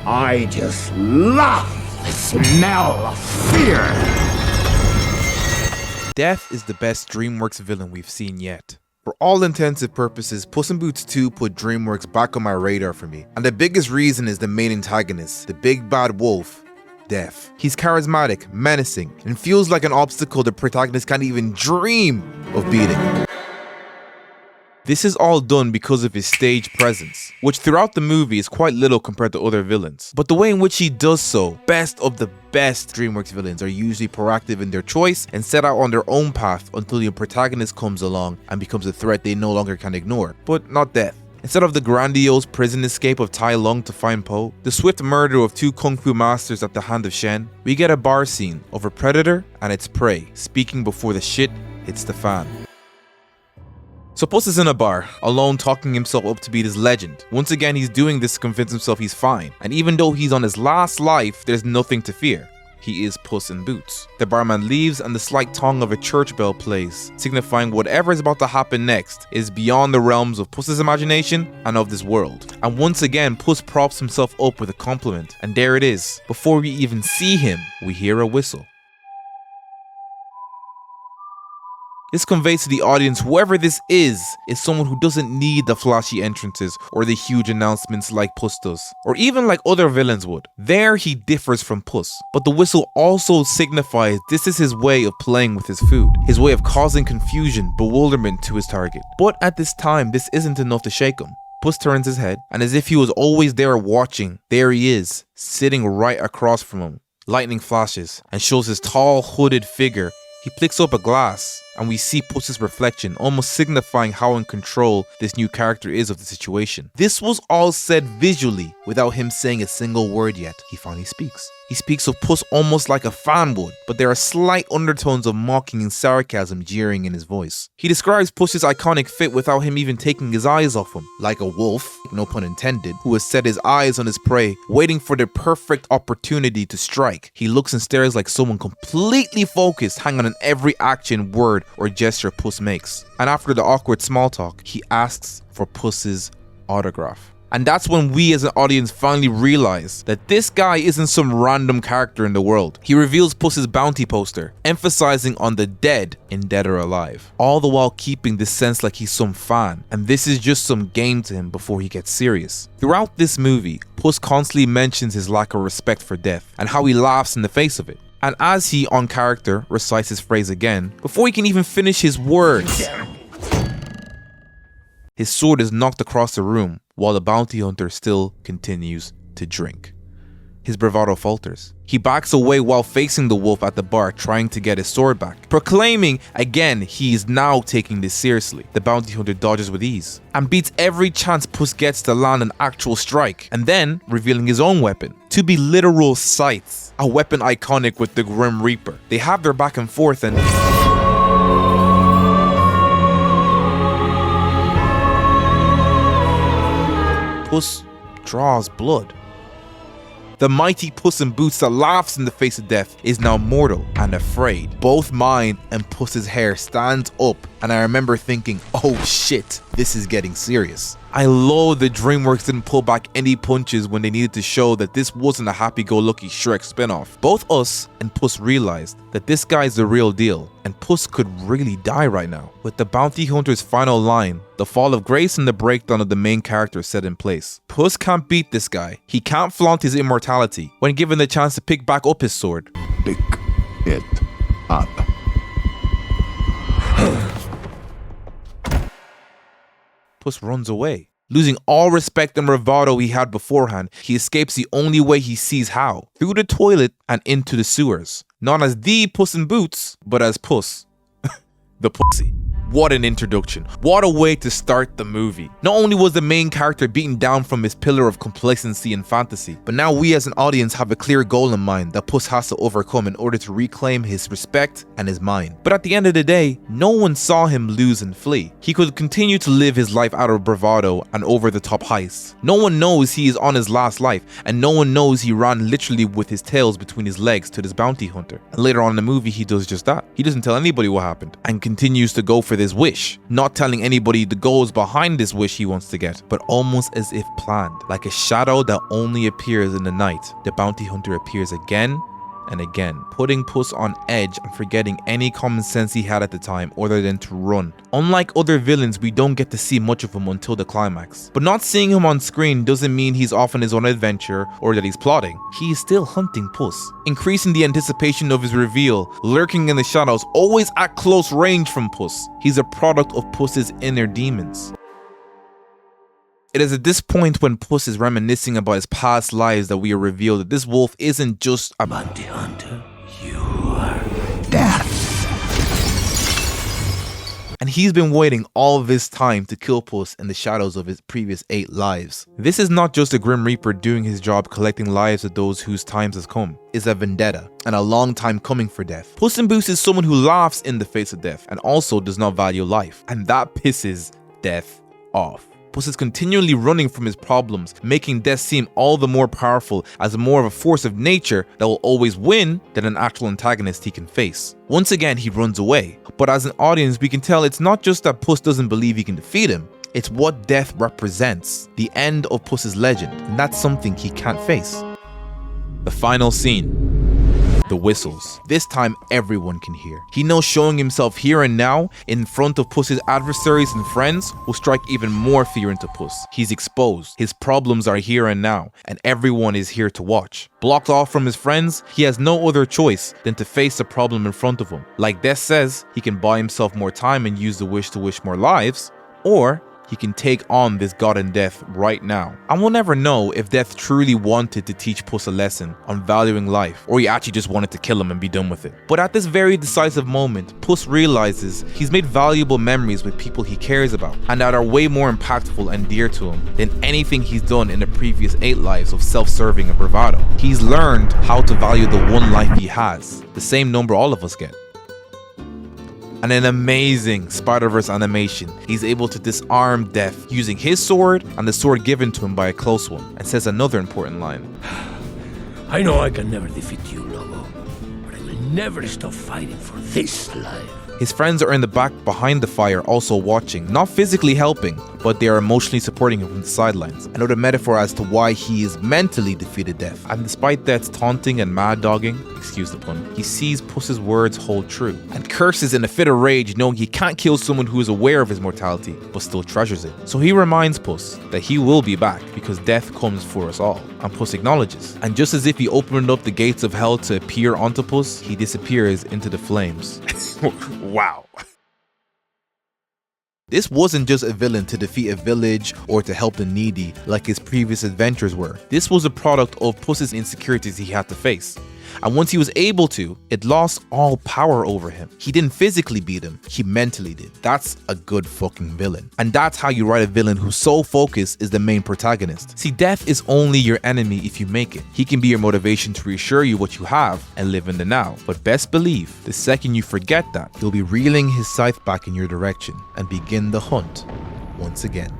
I just love the smell of fear. Death is the best DreamWorks villain we've seen yet. For all intents and purposes, Puss in Boots 2 put DreamWorks back on my radar for me. And the biggest reason is the main antagonist, the big bad wolf, Death. He's charismatic, menacing, and feels like an obstacle the protagonist can't even dream of beating. This is all done because of his stage presence, which throughout the movie is quite little compared to other villains. But the way in which he does so, best of the best DreamWorks villains are usually proactive in their choice and set out on their own path until the protagonist comes along and becomes a threat they no longer can ignore. But not Death. Instead of the grandiose prison escape of Tai Lung to find Po, the swift murder of two kung fu masters at the hand of Shen, we get a bar scene of a predator and its prey speaking before the shit hits the fan. So Puss is in a bar, alone, talking himself up to be this legend. Once again, he's doing this to convince himself he's fine. And even though he's on his last life, there's nothing to fear. He is Puss in Boots. The barman leaves and the slight tong of a church bell plays, signifying whatever is about to happen next is beyond the realms of Puss's imagination and of this world. And once again, Puss props himself up with a compliment. And there it is. Before we even see him, we hear a whistle. This conveys to the audience whoever this is someone who doesn't need the flashy entrances or the huge announcements like Puss does, or even like other villains would. There he differs from Puss, but the whistle also signifies this is his way of playing with his food, his way of causing confusion, bewilderment to his target. But at this time, this isn't enough to shake him. Puss turns his head, and as if he was always there watching, there he is, sitting right across from him. Lightning flashes and shows his tall, hooded figure. He picks up a glass, and we see Puss's reflection, almost signifying how in control this new character is of the situation. This was all said visually, without him saying a single word yet. He finally speaks. He speaks of Puss almost like a fan would, but there are slight undertones of mocking and sarcasm jeering in his voice. He describes Puss's iconic fit without him even taking his eyes off him, like a wolf, no pun intended, who has set his eyes on his prey, waiting for the perfect opportunity to strike. He looks and stares like someone completely focused, hanging on every action, word, or gesture Puss makes. And after the awkward small talk, he asks for Puss's autograph. And that's when we as an audience finally realize that this guy isn't some random character in the world. He reveals Puss's bounty poster, emphasizing on the dead in Dead or Alive, all the while keeping this sense like he's some fan, and this is just some game to him before he gets serious. Throughout this movie, Puss constantly mentions his lack of respect for death and how he laughs in the face of it. And as he, on character, recites his phrase again, before he can even finish his words, his sword is knocked across the room while the bounty hunter still continues to drink. His bravado falters. He backs away while facing the wolf at the bar, trying to get his sword back, proclaiming again he is now taking this seriously. The bounty hunter dodges with ease and beats every chance Puss gets to land an actual strike, and then revealing his own weapon to be literal scythes, a weapon iconic with the Grim Reaper. They have their back and forth, and Puss draws blood. The mighty Puss in Boots that laughs in the face of death is now mortal and afraid. Both mine and Puss's hair stands up, and I remember thinking, oh shit, this is getting serious. I love that DreamWorks didn't pull back any punches when they needed to show that this wasn't a happy-go-lucky Shrek spinoff. Both us and Puss realized that this guy's the real deal, and Puss could really die right now. With the bounty hunter's final line, the fall of grace and the breakdown of the main character set in place, Puss can't beat this guy. He can't flaunt his immortality when given the chance to pick back up his sword. Pick it up. Puss runs away. Losing all respect and bravado he had beforehand, he escapes the only way he sees how, through the toilet and into the sewers. Not as the Puss in Boots, but as Puss. The Pussy. What an introduction. What a way to start the movie. Not only was the main character beaten down from his pillar of complacency and fantasy, but now we as an audience have a clear goal in mind that Puss has to overcome in order to reclaim his respect and his mind. But at the end of the day, no one saw him lose and flee. He could continue to live his life out of bravado and over-the-top heists. No one knows he is on his last life, and no one knows he ran literally with his tails between his legs to this bounty hunter. And later on in the movie, he does just that. He doesn't tell anybody what happened and continues to go for this his wish, not telling anybody the goals behind this wish he wants to get, but almost as if planned. Like a shadow that only appears in the night, the bounty hunter appears again and again, putting Puss on edge and forgetting any common sense he had at the time other than to run. Unlike other villains, we don't get to see much of him until the climax. But not seeing him on screen doesn't mean he's off on his own adventure or that he's plotting. He is still hunting Puss, increasing the anticipation of his reveal, lurking in the shadows, always at close range from Puss. He's a product of Puss's inner demons. It is at this point when Puss is reminiscing about his past lives that we are revealed that this wolf isn't just a bounty hunter, you are death. And he's been waiting all this time to kill Puss in the shadows of his previous 8 lives. This is not just a Grim Reaper doing his job collecting lives of those whose times has come. It's a vendetta and a long time coming for death. Puss in Boots is someone who laughs in the face of death and also does not value life. And that pisses death off. Puss is continually running from his problems, making death seem all the more powerful as more of a force of nature that will always win than an actual antagonist he can face. Once again, he runs away, but as an audience, we can tell it's not just that Puss doesn't believe he can defeat him, it's what death represents, the end of Puss's legend, and that's something he can't face. The final scene. The whistles. This time everyone can hear. He knows showing himself here and now in front of Puss's adversaries and friends will strike even more fear into Puss. He's exposed. His problems are here and now, and everyone is here to watch. Blocked off from his friends, he has no other choice than to face the problem in front of him. Like Death says, he can buy himself more time and use the wish to wish more lives, or he can take on this god in Death right now. And we'll never know if Death truly wanted to teach Puss a lesson on valuing life, or he actually just wanted to kill him and be done with it. But at this very decisive moment, Puss realizes he's made valuable memories with people he cares about, and that are way more impactful and dear to him than anything he's done in the previous 8 lives of self-serving and bravado. He's learned how to value the one life he has, the same number all of us get. And an amazing Spider-Verse animation. He's able to disarm Death using his sword and the sword given to him by a close one, and says another important line. I know I can never defeat you, Lobo, but I will never stop fighting for this life. His friends are in the back behind the fire also watching, not physically helping, but they are emotionally supporting him from the sidelines. Another metaphor as to why he is mentally defeated Death. And despite Death's taunting and mad dogging, excuse the pun, he sees Puss's words hold true and curses in a fit of rage knowing he can't kill someone who is aware of his mortality but still treasures it. So he reminds Puss that he will be back because death comes for us all, and Puss acknowledges. And just as if he opened up the gates of hell to appear onto Puss, he disappears into the flames. Wow. This wasn't just a villain to defeat a village or to help the needy like his previous adventures were. This was a product of Puss's insecurities he had to face. And once he was able to, it lost all power over him. He didn't physically beat him, he mentally did. That's a good fucking villain. And that's how you write a villain whose sole focus is the main protagonist. See, death is only your enemy if you make it. He can be your motivation to reassure you what you have and live in the now. But best believe, the second you forget that, he'll be reeling his scythe back in your direction and begin the hunt once again.